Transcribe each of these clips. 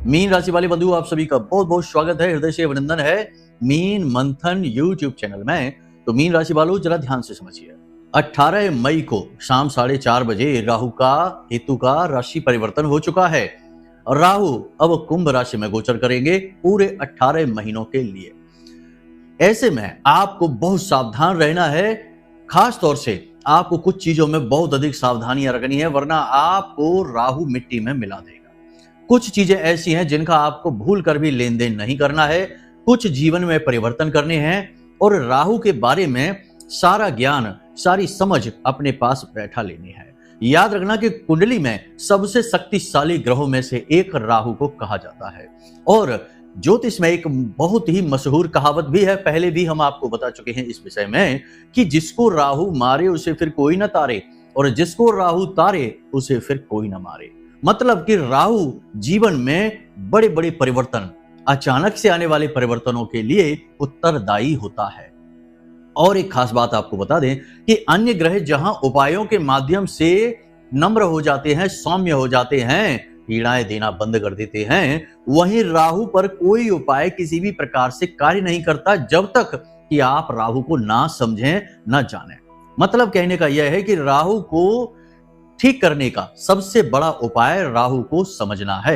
Mean राशि वाले बंधु, आप सभी का बहुत बहुत स्वागत है, हृदय से अभिनंदन है मीन मंथन यूट्यूब चैनल में। तो मीन राशि वालों, जरा ध्यान से समझिए। 18 मई को शाम 4:30 बजे राहु का केतु का राशि परिवर्तन हो चुका है। राहु अब कुंभ राशि में गोचर करेंगे पूरे 18 महीनों के लिए। ऐसे में आपको बहुत सावधान रहना है। खास तौर से आपको कुछ चीजों में बहुत अधिक सावधानियां रखनी है, वरना आपको राहु मिट्टी में मिला देगा। कुछ चीजें ऐसी हैं जिनका आपको भूल कर भी लेन देन नहीं करना है। कुछ जीवन में परिवर्तन करने हैं और राहु के बारे में सारा ज्ञान, सारी समझ अपने पास बैठा लेनी है। याद रखना कि कुंडली में सबसे शक्तिशाली ग्रहों में से एक राहु को कहा जाता है। और ज्योतिष में एक बहुत ही मशहूर कहावत भी है, पहले भी हम आपको बता चुके हैं इस विषय में, कि जिसको राहु मारे उसे फिर कोई ना तारे, और जिसको राहु तारे उसे फिर कोई ना मारे। मतलब कि राहु जीवन में बड़े बड़े परिवर्तन, अचानक से आने वाले परिवर्तनों के लिए उत्तरदायी होता है। और एक खास बात आपको बता दें कि अन्य ग्रह जहां उपायों के माध्यम से नम्र हो जाते हैं, सौम्य हो जाते हैं, पीड़ाएं देना बंद कर देते हैं, वहीं राहु पर कोई उपाय किसी भी प्रकार से कार्य नहीं करता जब तक कि आप राहु को ना समझें, ना जानें। मतलब कहने का यह है कि राहु को ठीक करने का सबसे बड़ा उपाय राहु को समझना है।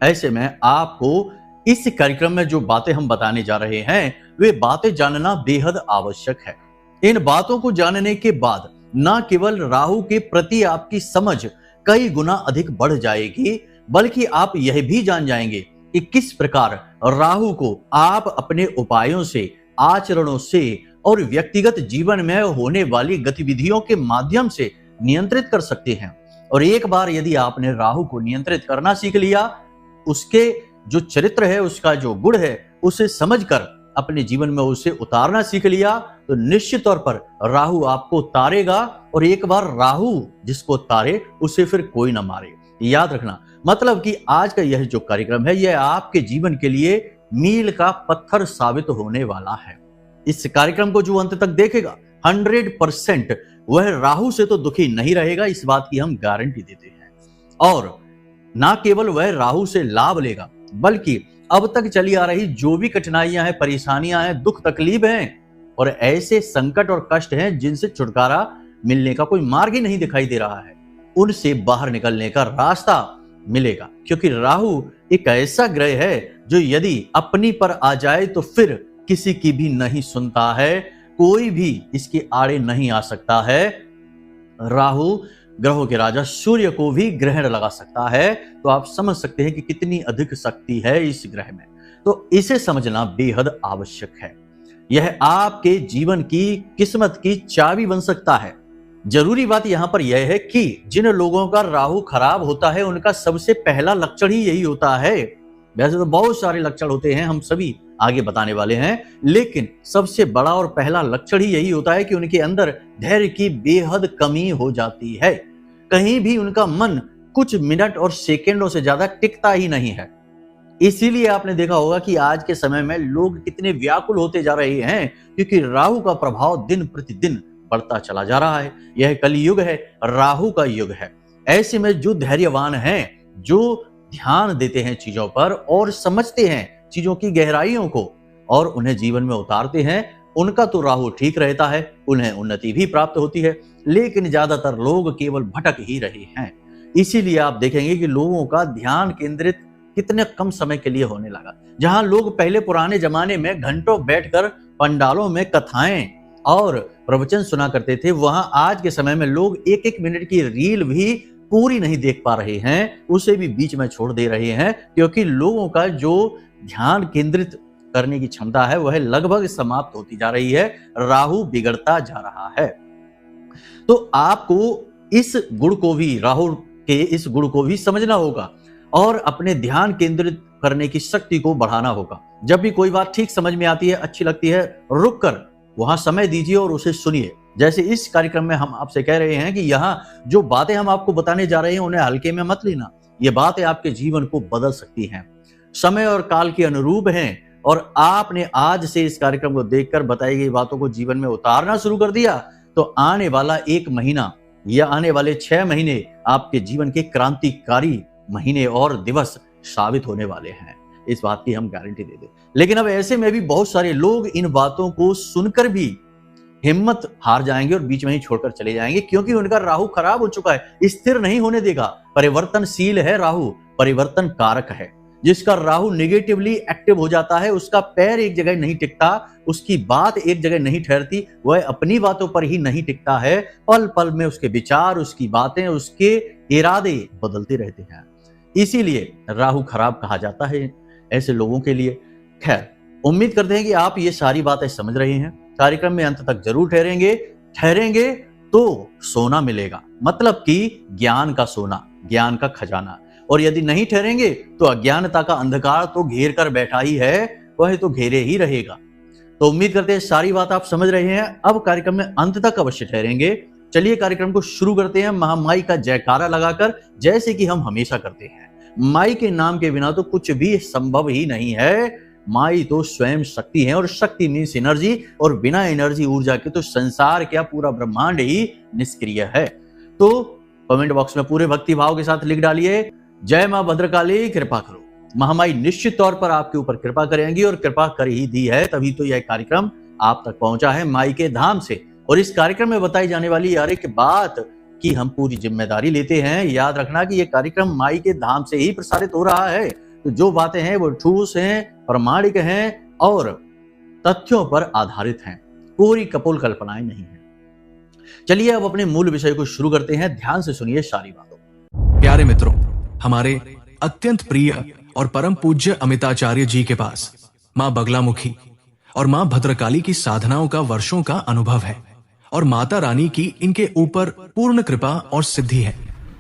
ऐसे में आपको इस कार्यक्रम में जो बातें हम बताने जा रहे हैं, वे बातें जानना बेहद आवश्यक है। इन बातों को जानने के बाद न केवल राहु के प्रति आपकी समझ कई गुना अधिक बढ़ जाएगी, बल्कि आप यह भी जान जाएंगे कि किस प्रकार राहु को आप अपने उपायों से, आचरणों से और व्यक्तिगत जीवन में होने वाली गतिविधियों के माध्यम से नियंत्रित कर सकते हैं। और एक बार यदि आपने राहु को नियंत्रित करना सीख लिया, उसके जो चरित्र है, उसका जो गुण है, उसे समझकर अपने जीवन में उसे उतारना सीख लिया, तो निश्चित तौर पर राहु आपको तारेगा। और एक बार राहु जिसको तारे उसे फिर कोई ना मारे। याद रखना, मतलब कि आज का यह जो कार्यक्रम है, यह आपके जीवन के लिए मील का पत्थर साबित होने वाला है। इस कार्यक्रम को जो अंत तक देखेगा 100% वह राहु से तो दुखी नहीं रहेगा, इस बात की हम गारंटी देते हैं। और ना केवल वह राहु से लाभ लेगा, बल्कि अब तक चली आ रही जो भी कठिनाइयां हैं, परेशानियां हैं, दुख तकलीफ हैं और ऐसे संकट और कष्ट हैं जिनसे छुटकारा मिलने का कोई मार्ग ही नहीं दिखाई दे रहा है, उनसे बाहर निकलने का रास्ता मिलेगा। क्योंकि राहु एक ऐसा ग्रह है जो यदि अपनी पर आ जाए तो फिर किसी की भी नहीं सुनता है, कोई भी इसके आड़े नहीं आ सकता है। राहु ग्रहों के राजा सूर्य को भी ग्रहण लगा सकता है, तो आप समझ सकते हैं कि कितनी अधिक शक्ति है इस ग्रह में। तो इसे समझना बेहद आवश्यक है। यह आपके जीवन की किस्मत की चाबी बन सकता है। जरूरी बात यहां पर यह है कि जिन लोगों का राहु खराब होता है, उनका सबसे पहला लक्षण ही यही होता है। वैसे तो बहुत सारे लक्षण होते हैं, हम सभी आगे बताने वाले हैं, लेकिन सबसे बड़ा और पहला लक्षण ही यही होता है कि उनके अंदर धैर्य की बेहद कमी हो जाती है। कहीं भी उनका मन कुछ मिनट और सेकंडों से ज्यादा टिकता ही नहीं है। इसीलिए आपने देखा होगा कि आज के समय में लोग कितने व्याकुल होते जा रहे हैं, क्योंकि राहु का प्रभाव दिन प्रतिदिन बढ़ता चला जा रहा है। यह कलियुग है, राहु का युग है। ऐसे में जो धैर्यवान हैं, जो ध्यान देते हैं चीजों पर और समझते हैं चीजों की गहराइयों को और उन्हें जीवन में उतारते हैं, उनका तो राहु ठीक रहता है, उन्हें उन्नति भी प्राप्त होती है। लेकिन ज्यादातर लोग केवल भटक ही रहे हैं। इसीलिए आप देखेंगे कि लोगों का ध्यान केंद्रित कितने कम समय के लिए होने लगा। जहां लोग पहले पुराने जमाने में घंटों बैठकर पंडालों में कथाएं और प्रवचन सुना करते थे, वहां आज के समय में लोग एक एक मिनट की रील भी पूरी नहीं देख पा रहे हैं, उसे भी बीच में छोड़ दे रहे हैं, क्योंकि लोगों का जो ध्यान केंद्रित करने की क्षमता है वह लगभग समाप्त होती जा रही है। राहु बिगड़ता जा रहा है। तो आपको इस गुण को भी, राहु के इस गुण को भी समझना होगा और अपने ध्यान केंद्रित करने की शक्ति को बढ़ाना होगा। जब भी कोई बात ठीक समझ में आती है, अच्छी लगती है, रुक कर वहां समय दीजिए और उसे सुनिए। जैसे इस कार्यक्रम में हम आपसे कह रहे हैं कि यहाँ जो बातें हम आपको बताने जा रहे हैं, उन्हें हल्के में मत लेना। ये बातें आपके जीवन को बदल सकती हैं, समय और काल के अनुरूप हैं। और आपने आज से इस कार्यक्रम को देखकर बताई गई बातों को जीवन में उतारना शुरू कर दिया, तो आने वाला 1 महीना या आने वाले 6 महीने आपके जीवन के क्रांतिकारी महीने और दिवस साबित होने वाले हैं, इस बात की हम गारंटी दे दें। लेकिन अब ऐसे में भी बहुत सारे लोग इन बातों को सुनकर भी हिम्मत हार जाएंगे और बीच में ही छोड़कर चले जाएंगे, क्योंकि उनका राहु खराब हो चुका है, स्थिर नहीं होने देगा। परिवर्तनशील है राहु, परिवर्तन कारक है। जिसका राहु नेगेटिवली एक्टिव हो जाता है, उसका पैर एक जगह नहीं टिकता, उसकी बात एक जगह नहीं ठहरती, वह अपनी बातों पर ही नहीं टिकता है। पल पल में उसके विचार, उसकी बातें, उसके इरादे बदलते रहते हैं। इसीलिए राहु खराब कहा जाता है ऐसे लोगों के लिए। खैर, उम्मीद करते हैं कि आप ये सारी बातें समझ रहे हैं। कार्यक्रम में अंत तक जरूर ठहरेंगे तो सोना मिलेगा, मतलब कि ज्ञान का सोना, ज्ञान का खजाना। और यदि नहीं ठहरेंगे तो अज्ञानता का अंधकार तो घेर कर बैठा ही है, वह तो घेरे ही रहेगा। तो उम्मीद करते हैं सारी बात आप समझ रहे हैं। अब कार्यक्रम में अंत तक अवश्य ठहरेंगे। चलिए कार्यक्रम को शुरू करते हैं महामाई का जयकारा लगाकर, जैसे कि हम हमेशा करते हैं। माई के नाम के बिना तो कुछ भी संभव ही नहीं है। माई तो स्वयं शक्ति है, और शक्ति मीन्स एनर्जी, और बिना एनर्जी ऊर्जा के तो संसार क्या, पूरा ब्रह्मांड ही निष्क्रिय है। तो कमेंट बॉक्स में पूरे भक्ति भाव के साथ लिख डालिए, जय मां भद्रकाली, कृपा करो। महामाई निश्चित तौर पर आपके ऊपर कृपा करेंगी, और कृपा कर ही दी है, तभी तो यह कार्यक्रम आप तक पहुंचा है माई के धाम से। और इस कार्यक्रम में बताई जाने वाली हर एक बात की हम पूरी जिम्मेदारी लेते हैं। याद रखना कि यह कार्यक्रम माई के धाम से ही प्रसारित हो रहा है। तो जो बातें हैं वो ठोस हैं, प्रामाणिक हैं और तथ्यों पर आधारित हैं, पूरी कपोल कल्पनाएं नहीं है। चलिए अब अपने मूल विषय को शुरू करते हैं। ध्यान से सुनिए सारी बातों। प्यारे मित्रों, हमारे अत्यंत प्रिय और परम पूज्य अमिताचार्य जी के पास मां बगलामुखी और मां भद्रकाली की साधनाओं का वर्षों का अनुभव है, और माता रानी की इनके ऊपर पूर्ण कृपा और सिद्धि है।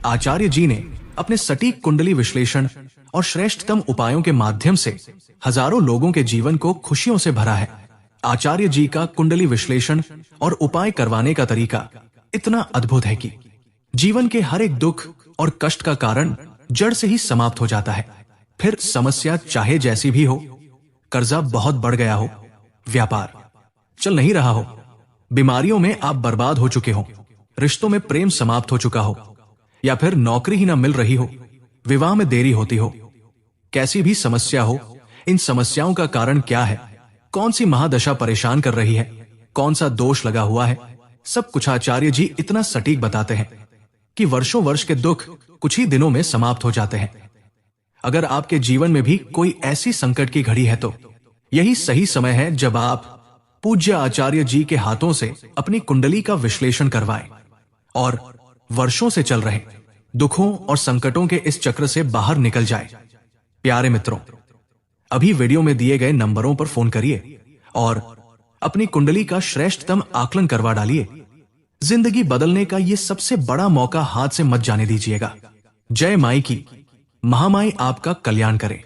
आचार्य जी ने अपने सटीक कुंडली विश्लेषण और श्रेष्ठतम उपायों के माध्यम से हजारों लोगों के जीवन को खुशियों से भरा है। आचार्य जी का कुंडली विश्लेषण और उपाय करवाने का तरीका इतना अद्भुत है कि जीवन के हर एक दुख और कष्ट का कारण जड़ से ही समाप्त हो जाता है। फिर समस्या चाहे जैसी भी हो, कर्जा बहुत बढ़ गया हो, व्यापार चल नहीं रहा हो, बीमारियों में आप बर्बाद हो चुके हो, रिश्तों में प्रेम समाप्त हो चुका हो, या फिर नौकरी ही ना मिल रही हो, विवाह में देरी होती हो, कैसी भी समस्या हो, इन समस्याओं का कारण क्या है, कौन सी महादशा परेशान कर रही है, कौन सा दोष लगा हुआ है, सब कुछ आचार्य जी इतना सटीक बताते हैं कि वर्षों वर्ष के दुख कुछ ही दिनों में समाप्त हो जाते हैं। अगर आपके जीवन में भी कोई ऐसी संकट की घड़ी है तो यही सही समय है जब आप पूज्य आचार्य जी के हाथों से अपनी कुंडली का विश्लेषण करवाएं और वर्षों से चल रहे दुखों और संकटों के इस चक्र से बाहर निकल जाए। प्यारे मित्रों, अभी वीडियो में दिए गए नंबरों पर फोन करिए और अपनी कुंडली का श्रेष्ठतम आकलन करवा डालिए। जिंदगी बदलने का ये सबसे बड़ा मौका हाथ से मत जाने दीजिएगा। जय माई की, महामाई आपका कल्याण करे।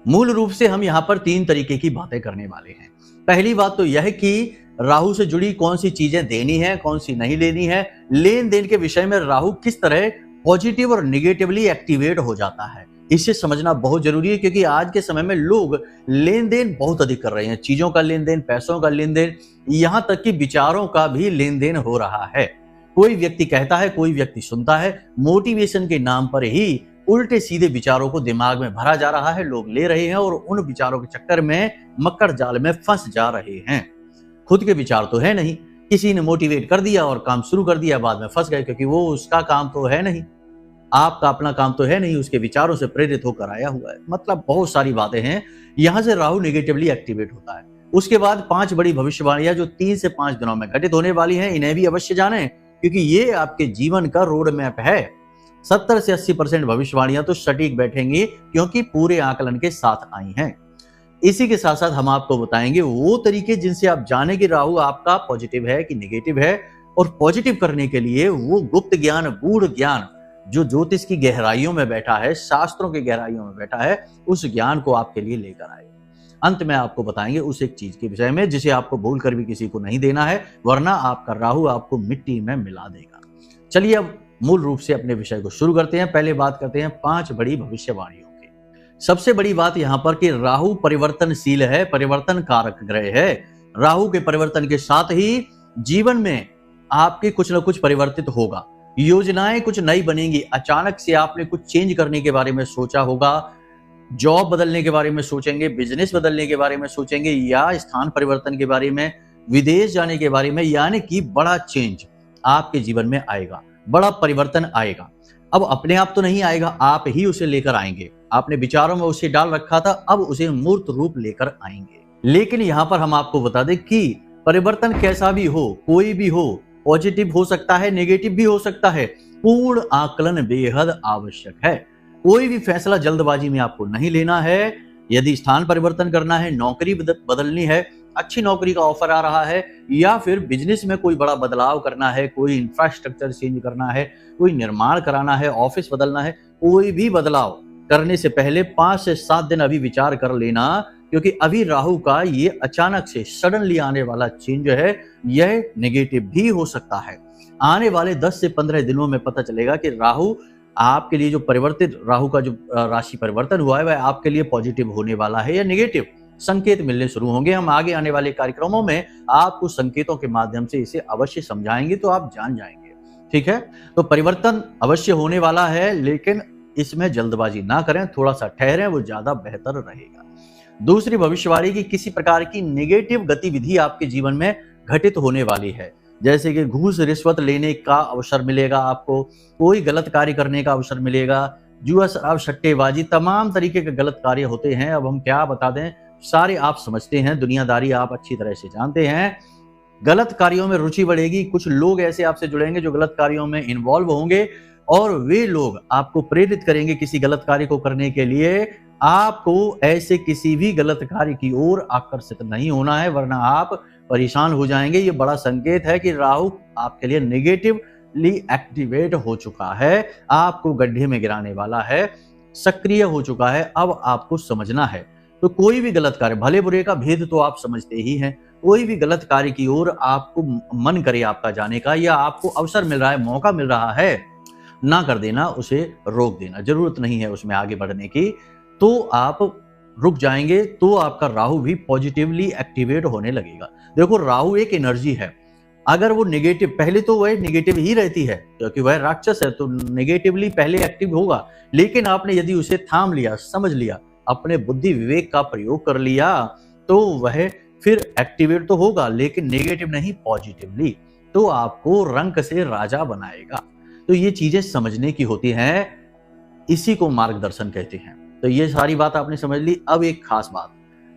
मूल रूप से हम यहाँ पर 3 तरीके की बातें करने वाले हैं। पहली बात तो यह है कि राहु से जुड़ी कौन सी चीजें देनी है, कौन सी नहीं लेनी है। लेन देन के विषय में राहु किस तरह पॉजिटिव और निगेटिवली एक्टिवेट हो जाता है, इसे समझना बहुत जरूरी है, क्योंकि आज के समय में लोग लेन देन बहुत अधिक कर रहे हैं। चीजों का लेन देन, पैसों का लेन देन, यहां तक कि विचारों का भी लेन देन हो रहा है। कोई व्यक्ति कहता है, कोई व्यक्ति सुनता है, मोटिवेशन के नाम पर ही उल्टे सीधे विचारों को दिमाग में भरा जा रहा है, लोग ले रहे हैं और उन विचारों के चक्कर में मकर जाल में फंस जा रहे हैं। खुद के विचार तो है नहीं, किसी ने मोटिवेट कर दिया और काम शुरू कर दिया, बाद में फंस गए, क्योंकि वो उसका काम तो है नहीं, आपका अपना काम तो है नहीं, उसके विचारों से प्रेरित होकर आया हुआ है। मतलब बहुत सारी बातें हैं। यहां से राहु नेगेटिवली एक्टिवेट होता है। उसके बाद 5 बड़ी भविष्यवाणियां जो 3 से 5 दिनों में घटित होने वाली हैं, इन्हें भी अवश्य जानें, क्योंकि ये आपके जीवन का रोड मैप है। 70 से 80% भविष्यवाणियां तो सटीक बैठेंगी, क्योंकि पूरे आकलन के साथ आई हैं। इसी के साथ साथ हम आपको बताएंगे वो तरीके जिनसे आप जाने कि राहु आपका पॉजिटिव है कि नेगेटिव है, और पॉजिटिव करने के लिए वो गुप्त ज्ञान, गूढ़ ज्ञान जो ज्योतिष की गहराइयों में बैठा है, शास्त्रों की गहराइयों में बैठा है, उस ज्ञान को आपके लिए लेकर आए। अंत में आपको बताएंगे उस एक चीज के विषय में जिसे आपको भूल कर भी किसी को नहीं देना है, वरना आपका राहु आपको मिट्टी में मिला देगा। चलिए अब मूल रूप से अपने विषय को शुरू करते हैं। पहले बात करते हैं 5 बड़ी भविष्यवाणियों की। सबसे बड़ी बात यहां पर कि राहु परिवर्तनशील है, परिवर्तन कारक ग्रह है। राहु के परिवर्तन के साथ ही जीवन में आपके कुछ न कुछ परिवर्तित होगा, योजनाएं कुछ नई बनेंगी। अचानक से आपने कुछ चेंज करने के बारे में सोचा होगा, जॉब बदलने के बारे में सोचेंगे, बिजनेस बदलने के बारे में सोचेंगे, या स्थान परिवर्तन के बारे में, विदेश जाने के बारे में, यानी कि बड़ा चेंज आपके जीवन में आएगा, बड़ा परिवर्तन आएगा। अब अपने आप तो नहीं आएगा, आप ही उसे लेकर आएंगे। आपने विचारों में उसे डाल रखा था, अब उसे मूर्त रूप लेकर आएंगे। लेकिन यहां पर हम आपको बता दें कि परिवर्तन कैसा भी हो, कोई भी हो, पॉजिटिव हो सकता है, नेगेटिव भी हो सकता है, पूर्ण आकलन बेहद आवश्यक है। कोई भी फैसला जल्दबाजी में आपको नहीं लेना है। यदि स्थान परिवर्तन करना है, नौकरी बदलनी है, अच्छी नौकरी का ऑफर आ रहा है, या फिर बिजनेस में कोई बड़ा बदलाव करना है, कोई इंफ्रास्ट्रक्चर चेंज करना है, कोई निर्माण कराना है, ऑफिस बदलना है, कोई भी बदलाव करने से पहले 5 से 7 दिन अभी विचार कर लेना, क्योंकि अभी राहु का ये अचानक से सडनली आने वाला चेंज है, यह नेगेटिव भी हो सकता है। आने वाले 10 से 15 दिनों में पता चलेगा कि राहु आपके लिए जो परिवर्तित राहु का जो राशि परिवर्तन हुआ है वह आपके लिए पॉजिटिव होने वाला है या नेगेटिव। संकेत मिलने शुरू होंगे। हम आगे आने वाले कार्यक्रमों में आपको संकेतों के माध्यम से इसे अवश्य समझाएंगे, तो आप जान जाएंगे। ठीक है, तो परिवर्तन अवश्य होने वाला है, लेकिन इसमें जल्दबाजी ना करें, थोड़ा सा ठहरें, वो ज्यादा बेहतर रहेगा। दूसरी भविष्यवाणी की किसी प्रकार की नेगेटिव गतिविधि आपके जीवन में घटित होने वाली है, जैसे कि घूस रिश्वत लेने का अवसर मिलेगा आपको, कोई गलत कार्य करने का अवसर मिलेगा, जुआ शराब सट्टेबाजी, तमाम तरीके के गलत कार्य होते हैं। अब हम क्या बता दें, सारे आप समझते हैं, दुनियादारी आप अच्छी तरह से जानते हैं। गलत कार्यों में रुचि बढ़ेगी, कुछ लोग ऐसे आपसे जुड़ेंगे जो गलत कार्यों में इन्वॉल्व होंगे, और वे लोग आपको प्रेरित करेंगे किसी गलत कार्य को करने के लिए। आपको ऐसे किसी भी गलत कार्य की ओर आकर्षित नहीं होना है, वरना आप परेशान हो जाएंगे। ये बड़ा संकेत है कि राहु आपके लिए नेगेटिवली एक्टिवेट हो चुका है, आपको गड्ढे में गिराने वाला है, सक्रिय हो चुका है। अब आपको समझना है, तो कोई भी गलत कार्य, भले बुरे का भेद तो आप समझते ही हैं, कोई भी गलत कार्य की ओर आपको मन करे आपका जाने का, या आपको अवसर मिल रहा है, मौका मिल रहा है, ना कर देना, उसे रोक देना। जरूरत नहीं है उसमें आगे बढ़ने की, तो आप रुक जाएंगे, तो आपका राहु भी पॉजिटिवली एक्टिवेट होने लगेगा। देखो, राहु एक एनर्जी है, अगर वो नेगेटिव, पहले तो वह नेगेटिव ही रहती है क्योंकि वह राक्षस है, तो नेगेटिवली पहले एक्टिव होगा। लेकिन आपने यदि उसे थाम लिया, समझ लिया, अपने बुद्धि विवेक का प्रयोग कर लिया, तो वह फिर एक्टिवेट तो होगा, लेकिन नेगेटिव नहीं, पॉजिटिवली, तो आपको रंक से राजा बनाएगा। तो ये चीजें समझने की होती हैं, इसी को मार्गदर्शन कहते हैं। तो ये सारी बात आपने समझ ली। अब एक खास बात,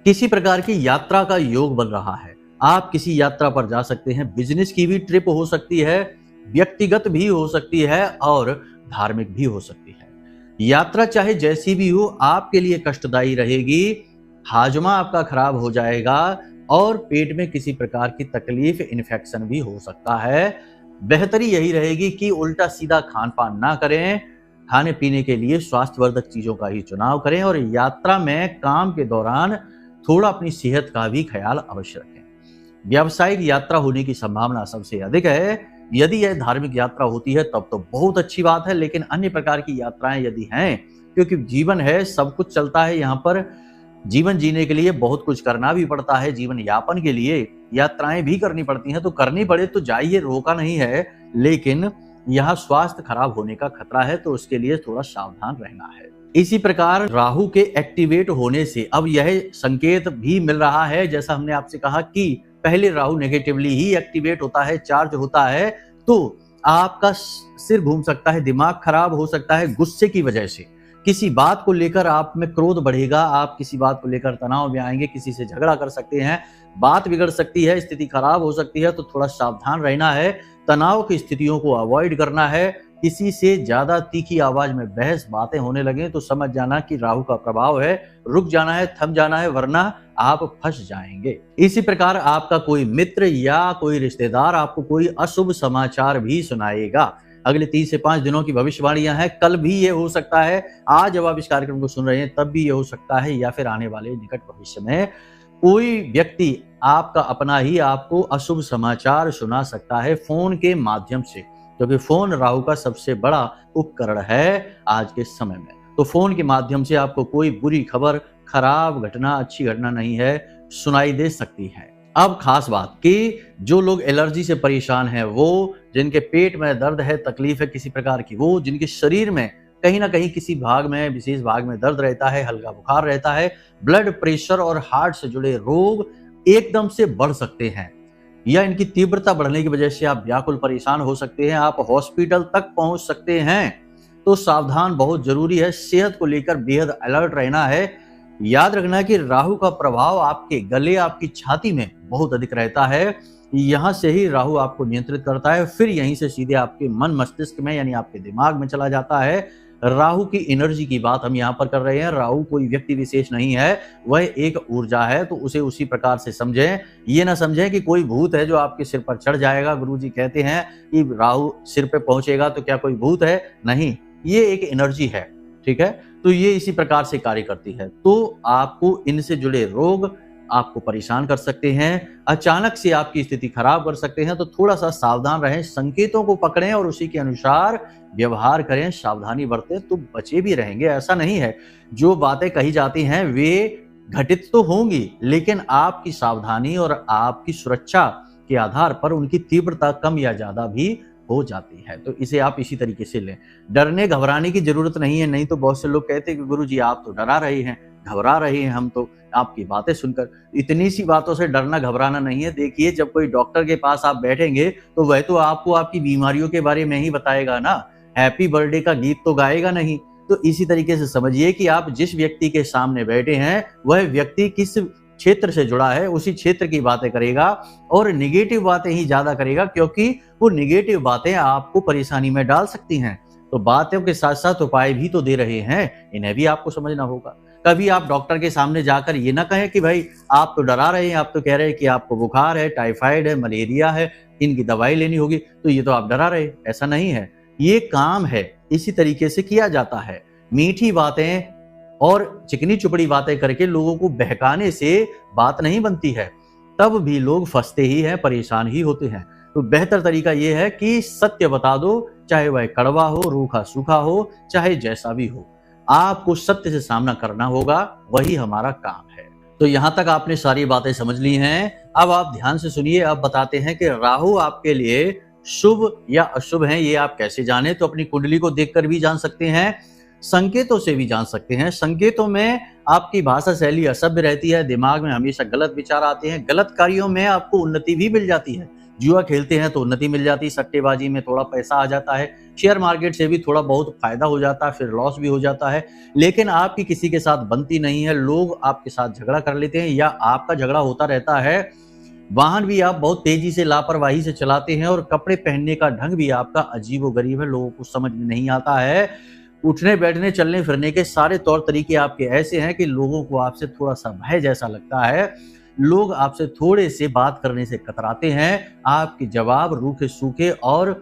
किसी प्रकार की यात्रा का योग बन रहा है, आप किसी यात्रा पर जा सकते हैं। बिजनेस की भी ट्रिप हो सकती है, व्यक्तिगत भी हो सकती है, और धार्मिक भी हो सकती है। यात्रा चाहे जैसी भी हो, आपके लिए कष्टदायी रहेगी, हाजमा आपका खराब हो जाएगा, और पेट में किसी प्रकार की तकलीफ, इन्फेक्शन भी हो सकता है। बेहतरी यही रहेगी कि उल्टा सीधा खान पान ना करें, खाने पीने के लिए स्वास्थ्यवर्धक चीजों का ही चुनाव करें, और यात्रा में काम के दौरान थोड़ा अपनी सेहत का भी ख्याल अवश्य रखें। व्यावसायिक यात्रा होने की संभावना सबसे अधिक है। यदि यह धार्मिक यात्रा होती है तब तो बहुत अच्छी बात है, लेकिन अन्य प्रकार की यात्राएं यदि हैं, क्योंकि जीवन है, सब कुछ चलता है यहाँ पर, जीवन जीने के लिए बहुत कुछ करना भी पड़ता है, जीवन यापन के लिए यात्राएं भी करनी पड़ती हैं, तो करनी पड़े तो जाइए, रोका नहीं है, लेकिन यहाँ स्वास्थ्य खराब होने का खतरा है, तो उसके लिए थोड़ा सावधान रहना है। इसी प्रकार राहु के एक्टिवेट होने से अब यह संकेत भी मिल रहा है, जैसा हमने आपसे कहा कि पहले राहु नेगेटिवली ही एक्टिवेट होता है, चार्ज होता है, तो आपका सिर घूम सकता है, दिमाग खराब हो सकता है, गुस्से की वजह से किसी बात को लेकर आप में क्रोध बढ़ेगा, आप किसी बात को लेकर तनाव में आएंगे, किसी से झगड़ा कर सकते हैं, बात बिगड़ सकती है, स्थिति खराब हो सकती है, तो थोड़ा सावधान रहना है, तनाव की स्थितियों को अवॉइड करना है। किसी से ज्यादा तीखी आवाज में बहस बातें होने लगे तो समझ जाना कि राहु का प्रभाव है, रुक जाना है, थम जाना है, वरना आप फंस जाएंगे। इसी प्रकार आपका कोई मित्र या कोई रिश्तेदार आपको कोई अशुभ समाचार भी सुनाएगा। अगले 3 से 5 दिनों की भविष्यवाणियां हैं, कल भी ये हो सकता है, आज जब आप इस कार्यक्रम को सुन रहे हैं तब भी ये हो सकता है, या फिर आने वाले निकट भविष्य में कोई व्यक्ति आपका अपना ही आपको अशुभ समाचार सुना सकता है फोन के माध्यम से, क्योंकि फोन राहु का सबसे बड़ा उपकरण है आज के समय में। तो फोन के माध्यम से आपको कोई बुरी खबर, खराब घटना, अच्छी घटना नहीं है, सुनाई दे सकती है। अब खास बात कि जो लोग एलर्जी से परेशान हैं, वो जिनके पेट में दर्द है, तकलीफ है किसी प्रकार की, वो जिनके शरीर में कहीं ना कहीं किसी भाग में, विशेष भाग में दर्द रहता है, हल्का बुखार रहता है, ब्लड प्रेशर और हार्ट से जुड़े रोग एकदम से बढ़ सकते हैं, या इनकी तीव्रता बढ़ने की वजह से आप व्याकुल परेशान हो सकते हैं, आप हॉस्पिटल तक पहुंच सकते हैं। तो सावधान बहुत जरूरी है, सेहत को लेकर बेहद अलर्ट रहना है। याद रखना कि राहु का प्रभाव आपके गले, आपकी छाती में बहुत अधिक रहता है। यहां से ही राहु आपको नियंत्रित करता है, फिर यहीं से सीधे आपके मन मस्तिष्क में यानी आपके दिमाग में चला जाता है। राहु की एनर्जी की बात हम यहाँ पर कर रहे हैं। राहु कोई व्यक्ति विशेष नहीं है, वह एक ऊर्जा है, तो उसे उसी प्रकार से समझें। ये ना समझें कि कोई भूत है जो आपके सिर पर चढ़ जाएगा। गुरुजी कहते हैं कि राहु सिर पे पहुंचेगा तो क्या कोई भूत है? नहीं, ये एक एनर्जी है, ठीक है। तो ये इसी प्रकार से कार्य करती है। तो आपको इनसे जुड़े रोग आपको परेशान कर सकते हैं, अचानक से आपकी स्थिति खराब कर सकते हैं। तो थोड़ा सा सावधान रहें, संकेतों को पकड़ें और उसी के अनुसार व्यवहार करें, सावधानी बरतें तो बचे भी रहेंगे। ऐसा नहीं है, जो बातें कही जाती हैं वे घटित तो होंगी, लेकिन आपकी सावधानी और आपकी सुरक्षा के आधार पर उनकी तीव्रता कम या ज्यादा भी हो जाती है। तो इसे आप इसी तरीके से लें। डरने घबराने की जरूरत नहीं है। नहीं तो बहुत से लोग कहते हैं कि गुरुजी आप तो डरा रहे हैं, घबरा रहे हैं, हम तो आपकी बातें सुनकर। इतनी सी बातों से डरना घबराना नहीं है। देखिए, जब कोई डॉक्टर के पास आप बैठेंगे तो वह तो आपको आपकी बीमारियों के बारे में ही बताएगा ना, हैप्पी बर्थडे का गीत तो गाएगा नहीं। तो इसी तरीके से समझिए कि आप जिस व्यक्ति के सामने बैठे हैं वह व्यक्ति किस क्षेत्र से जुड़ा है, उसी क्षेत्र की बातें करेगा और निगेटिव बातें ही ज्यादा करेगा, क्योंकि वो निगेटिव बातें आपको परेशानी में डाल सकती हैं। तो बातों के साथ साथ उपाय भी तो दे रहे हैं, इन्हें भी आपको समझना होगा। कभी आप डॉक्टर के सामने जाकर ये ना कहें कि भाई आप तो डरा रहे हैं, आप तो कह रहे हैं कि आपको बुखार है, टाइफाइड है, मलेरिया है, इनकी दवाई लेनी होगी, तो ये तो आप डरा रहे हैं। ऐसा नहीं है, ये काम है, इसी तरीके से किया जाता है। मीठी बातें और चिकनी चुपड़ी बातें करके लोगों को बहकाने से बात नहीं बनती है, तब भी लोग फंसते ही हैं, परेशान ही होते हैं। तो बेहतर तरीका यह है कि सत्य बता दो, चाहे वह कड़वा हो, रूखा सूखा हो, चाहे जैसा भी हो, आपको सत्य से सामना करना होगा, वही हमारा काम है। तो यहां तक आपने सारी बातें समझ ली हैं। अब आप ध्यान से सुनिए। अब बताते हैं कि राहु आपके लिए शुभ या अशुभ है, ये आप कैसे जाने? तो अपनी कुंडली को देखकर भी जान सकते हैं, संकेतों से भी जान सकते हैं। संकेतों में आपकी भाषा शैली असभ्य रहती है, दिमाग में हमेशा गलत विचार आते हैं, गलत कार्यों में आपको उन्नति भी मिल जाती है। जुआ खेलते हैं तो उन्नति मिल जाती है, सट्टेबाजी में थोड़ा पैसा आ जाता है, शेयर मार्केट से भी थोड़ा बहुत फायदा हो जाता है, फिर लॉस भी हो जाता है। लेकिन आपकी किसी के साथ बनती नहीं है, लोग आपके साथ झगड़ा कर लेते हैं या आपका झगड़ा होता रहता है। वाहन भी आप बहुत तेजी से, लापरवाही से चलाते हैं और कपड़े पहनने का ढंग भी आपका अजीबोगरीब है, लोगों को समझ में नहीं आता है। उठने बैठने चलने फिरने के सारे तौर तरीके आपके ऐसे हैं कि लोगों को आपसे थोड़ा सा भय जैसा लगता है। लोग आपसे थोड़े से बात करने से कतराते हैं, आपके जवाब रूखे सूखे और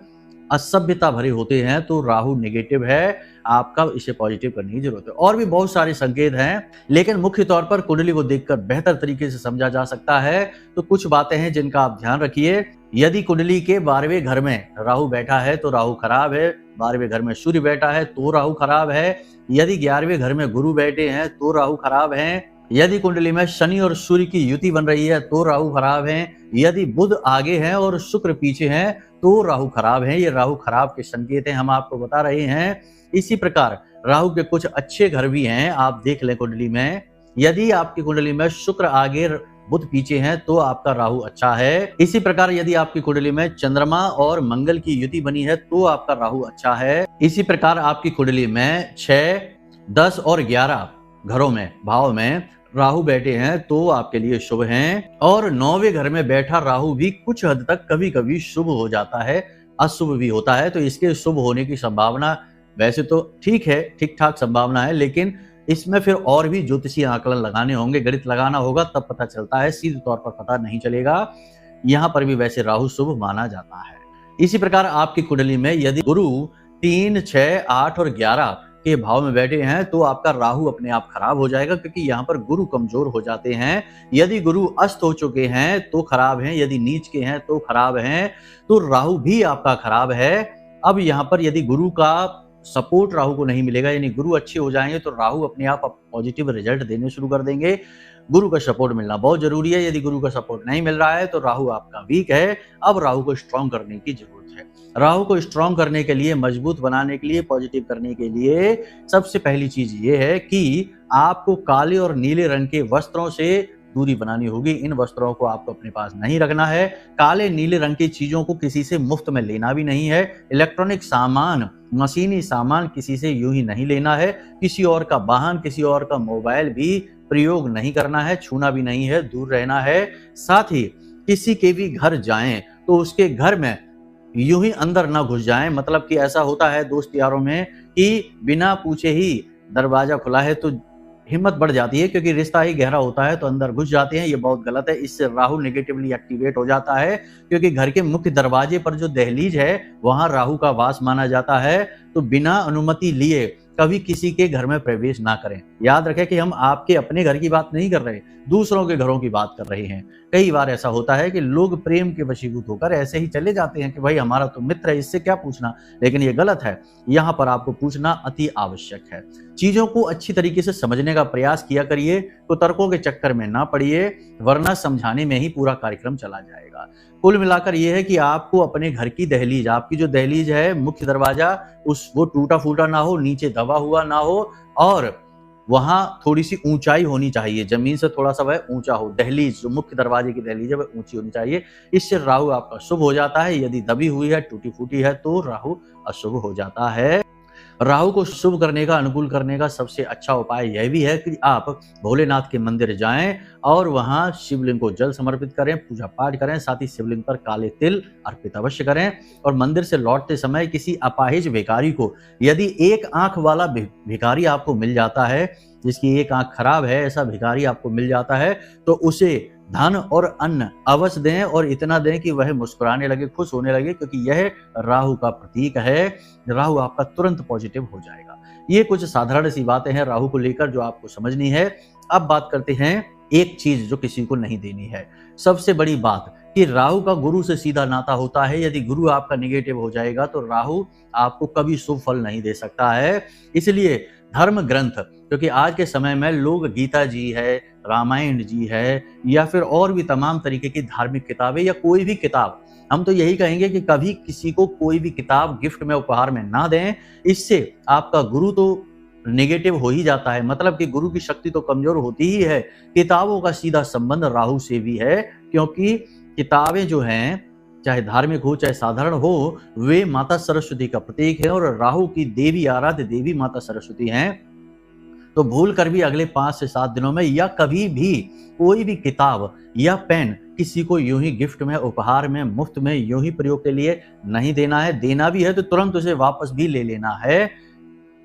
असभ्यता भरे होते हैं। तो राहु नेगेटिव है आपका, इसे पॉजिटिव करने की जरूरत है। और भी बहुत सारे संकेत हैं, लेकिन मुख्य तौर पर कुंडली को देखकर बेहतर तरीके से समझा जा सकता है। तो कुछ बातें हैं जिनका आप ध्यान रखिए। यदि कुंडली के 12वें घर में राहु बैठा है तो राहु खराब है, 12वें घर में सूर्य बैठा है तो राहु खराब है, यदि 11वें घर में गुरु बैठे हैं तो राहु खराब है, यदि कुंडली में शनि और सूर्य की युति बन रही है तो राहु खराब है, यदि बुध आगे हैं और शुक्र पीछे हैं तो राहु खराब है। ये राहु खराब के संकेत हैं, हम आपको बता रहे हैं। इसी प्रकार राहु के कुछ अच्छे घर भी हैं, आप देख लें कुंडली में। यदि आपकी कुंडली में शुक्र आगे बुध पीछे हैं तो आपका राहु अच्छा है। इसी प्रकार यदि आपकी कुंडली में चंद्रमा और मंगल की युति बनी है तो आपका राहु अच्छा है। इसी प्रकार आपकी कुंडली में 6, 10 और 11 घरों में, भाव में राहु बैठे हैं तो आपके लिए शुभ हैं। और 9वें घर में बैठा राहु भी कुछ हद तक कभी कभी शुभ हो जाता है, अशुभ भी होता है। तो इसके शुभ होने की संभावना वैसे तो ठीक है, ठीक ठाक संभावना है, लेकिन इसमें फिर और भी ज्योतिषीय आकलन लगाने होंगे, गणित लगाना होगा, तब पता चलता है, सीधे तौर पर पता नहीं चलेगा। यहाँ पर भी वैसे राहु शुभ माना जाता है। इसी प्रकार आपकी कुंडली में यदि गुरु 3, 6, 8 और 11 के भाव में बैठे हैं तो आपका राहु अपने आप खराब हो जाएगा, क्योंकि यहाँ पर गुरु कमजोर हो जाते हैं। यदि गुरु अस्त हो चुके हैं तो खराब हैं, यदि नीच के हैं तो खराब हैं, तो राहु भी आपका खराब है। अब यहाँ पर यदि गुरु का सपोर्ट राहु को नहीं मिलेगा, यानी गुरु अच्छे हो जाएंगे तो राहु अपने आप पॉजिटिव रिजल्ट देने शुरू कर देंगे। गुरु का सपोर्ट मिलना बहुत जरूरी है। यदि गुरु का सपोर्ट नहीं मिल रहा है तो राहु आपका वीक है, अब राहु को स्ट्रॉन्ग करने की जरूरत है। राहु को स्ट्रांग करने के लिए, मजबूत बनाने के लिए, पॉजिटिव करने के लिए सबसे पहली चीज ये है कि आपको काले और नीले रंग के वस्त्रों से दूरी बनानी होगी। इन वस्त्रों को आपको अपने पास नहीं रखना है। काले नीले रंग की चीजों को किसी से मुफ्त में लेना भी नहीं है। इलेक्ट्रॉनिक सामान, मशीनी सामान किसी से यूं ही नहीं लेना है। किसी और का वाहन, किसी और का मोबाइल भी प्रयोग नहीं करना है, छूना भी नहीं है, दूर रहना है। साथ ही किसी के भी घर जाएं तो उसके घर में यूं ही अंदर ना घुस जाएं। मतलब कि ऐसा होता है दोस्त यारों में कि बिना पूछे ही दरवाजा खुला है तो हिम्मत बढ़ जाती है, क्योंकि रिश्ता ही गहरा होता है तो अंदर घुस जाते हैं। ये बहुत गलत है। इससे राहु नेगेटिवली एक्टिवेट हो जाता है, क्योंकि घर के मुख्य दरवाजे पर जो दहलीज है वहां राहु का वास माना जाता है। तो बिना अनुमति लिए कभी किसी के घर में प्रवेश ना करें। याद रखें कि हम आपके अपने घर की बात नहीं कर रहे, दूसरों के घरों की बात कर रहे हैं। कई बार ऐसा होता है कि लोग प्रेम के वशीभूत होकर ऐसे ही चले जाते हैं कि भाई हमारा तो मित्र है, इससे क्या पूछना, लेकिन ये गलत है। यहाँ पर आपको पूछना अति आवश्यक है। चीजों को अच्छी तरीके से समझने का प्रयास किया करिए, तो तर्कों के चक्कर में ना पड़िए, वरना समझाने में ही पूरा कार्यक्रम चला जाएगा। कुल मिलाकर यह है कि आपको अपने घर की दहलीज, आपकी जो दहलीज है, मुख्य दरवाजा, वो टूटा फूटा ना हो, नीचे दबा हुआ ना हो, और वहां थोड़ी सी ऊंचाई होनी चाहिए, जमीन से थोड़ा सा वह ऊंचा हो। दहलीज, जो मुख्य दरवाजे की दहलीज है, वह ऊंची होनी चाहिए। इससे राहु आपका शुभ हो जाता है। यदि दबी हुई है, टूटी फूटी है, तो राहु अशुभ हो जाता है। राहु को शुभ करने का, अनुकूल करने का सबसे अच्छा उपाय यह भी है कि आप भोलेनाथ के मंदिर जाएं और वहां शिवलिंग को जल समर्पित करें, पूजा पाठ करें। साथ ही शिवलिंग पर काले तिल अर्पित अवश्य करें। और मंदिर से लौटते समय किसी अपाहिज भिखारी को, यदि एक आंख वाला भिखारी आपको मिल जाता है, जिसकी एक आंख खराब है, ऐसा भिखारी आपको मिल जाता है, तो उसे धन और अन्न अवश्य दें, और इतना दें कि वह मुस्कुराने लगे, खुश होने लगे, क्योंकि यह राहु का प्रतीक है। राहु आपका तुरंत पॉजिटिव हो जाएगा। ये कुछ साधारण सी बातें हैं राहु को लेकर जो आपको समझनी है। अब बात करते हैं एक चीज जो किसी को नहीं देनी है। सबसे बड़ी बात कि राहु का गुरु से सीधा नाता होता है। यदि गुरु आपका निगेटिव हो जाएगा तो राहु आपको कभी शुभ फल नहीं दे सकता है। इसलिए धर्म ग्रंथ, क्योंकि आज के समय में लोग गीता जी है, रामायण जी है, या फिर और भी तमाम तरीके की धार्मिक किताबें, या कोई भी किताब, हम तो यही कहेंगे कि कभी किसी को कोई भी किताब गिफ्ट में, उपहार में ना दें। इससे आपका गुरु तो नेगेटिव हो ही जाता है, मतलब कि गुरु की शक्ति तो कमजोर होती ही है। किताबों का सीधा संबंध राहु से भी है, क्योंकि किताबें जो हैं, चाहे धार्मिक हो चाहे साधारण हो, वे माता सरस्वती का प्रतीक है, और राहु की देवी, आराध्य देवी माता सरस्वती हैं। तो भूल कर भी अगले 5 से 7 दिनों में, या कभी भी कोई भी किताब या पेन किसी को यूं ही गिफ्ट में, उपहार में, मुफ्त में, यूं ही प्रयोग के लिए नहीं देना है। देना भी है तो तुरंत उसे वापस भी ले लेना है।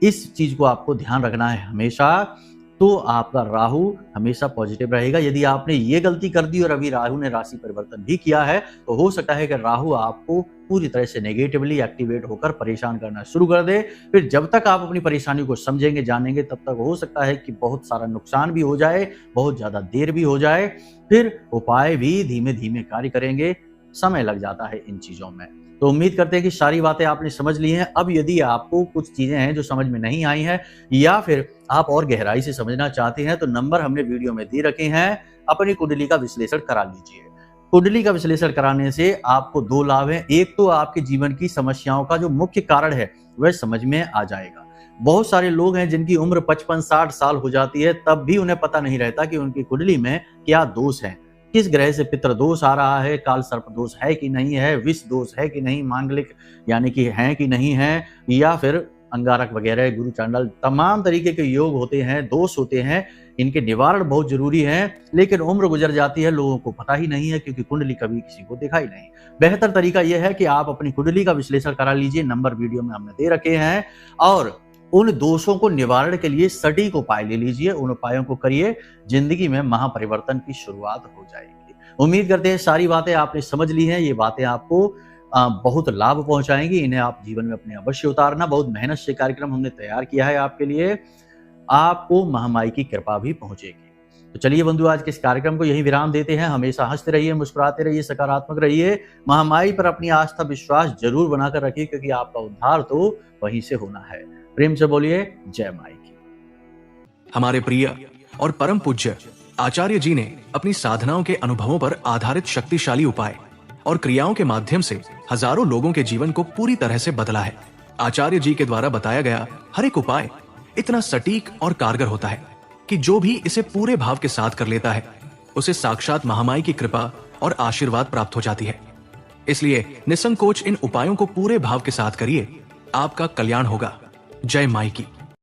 इस चीज को आपको ध्यान रखना है हमेशा, तो आपका राहु हमेशा पॉजिटिव रहेगा। यदि आपने ये गलती कर दी और अभी राहु ने राशि परिवर्तन भी किया है, तो हो सकता है कि राहु आपको पूरी तरह से नेगेटिवली एक्टिवेट होकर परेशान करना शुरू कर दे। फिर जब तक आप अपनी परेशानी को समझेंगे, जानेंगे, तब तक हो सकता है कि बहुत सारा नुकसान भी हो जाए, बहुत ज्यादा देर भी हो जाए। फिर उपाय भी धीमे धीमे कार्य करेंगे, समय लग जाता है इन चीजों में। तो उम्मीद करते हैं कि सारी बातें आपने समझ ली हैं। अब यदि आपको कुछ चीजें हैं जो समझ में नहीं आई हैं, या फिर आप और गहराई से समझना चाहते हैं, तो नंबर हमने वीडियो में दे रखे हैं। अपनी कुंडली का विश्लेषण करा लीजिए। कुंडली का विश्लेषण कराने से आपको 2 लाभ हैं। एक तो आपके जीवन की समस्याओं का जो मुख्य कारण है वह समझ में आ जाएगा। बहुत सारे लोग हैं जिनकी उम्र 55-60 साल हो जाती है, तब भी उन्हें पता नहीं रहता कि उनकी कुंडली में क्या दोष है, किस ग्रह से पितृ दोष आ रहा है, काल सर्प दोष है कि नहीं है, विष दोष है कि नहीं, मांगलिक यानी कि है कि नहीं है, या फिर अंगारक वगैरह, गुरु चांडाल, तमाम तरीके के योग होते हैं, दोष होते हैं। इनके निवारण बहुत जरूरी है, लेकिन उम्र गुजर जाती है, लोगों को पता ही नहीं है, क्योंकि कुंडली कभी किसी को देखा ही नहीं। बेहतर तरीका यह है कि आप अपनी कुंडली का विश्लेषण करा लीजिए। नंबर वीडियो में हमने दे रखे हैं, और उन दोषों को निवारण के लिए सटीक उपाय ले लीजिए। उन उपायों को करिए, जिंदगी में महापरिवर्तन की शुरुआत हो जाएगी। उम्मीद करते हैं सारी बातें आपने समझ ली हैं। ये बातें आपको बहुत लाभ पहुंचाएंगी। इन्हें आप जीवन में अपने अवश्य उतारना। बहुत मेहनत से कार्यक्रम हमने तैयार किया है आपके लिए। आपको महामाई की कृपा भी पहुंचेगी। तो चलिए बंधु, आज के इस कार्यक्रम को यही विराम देते हैं। हमेशा हंसते रहिए, मुस्कुराते रहिए, सकारात्मक रहिए। महामाई पर अपनी आस्था विश्वास जरूर बनाकर रखिए, क्योंकि आपका उद्धार तो वहीं से होना है। प्रेम से बोलिए जय माई की। हमारे प्रिय और परम पूज्य आचार्य जी ने अपनी साधनाओं के अनुभवों पर आधारित शक्तिशाली उपाय और क्रियाओं के माध्यम से हजारों लोगों के जीवन को पूरी तरह से बदला है। आचार्य जी के द्वारा बताया गया हर एक उपाय इतना सटीक और कारगर होता है कि जो भी इसे पूरे भाव के साथ कर लेता है उसे साक्षात महामाई की कृपा और आशीर्वाद प्राप्त हो जाती है। इसलिए निसंकोच इन उपायों को पूरे भाव के साथ करिए, आपका कल्याण होगा। जय माई की।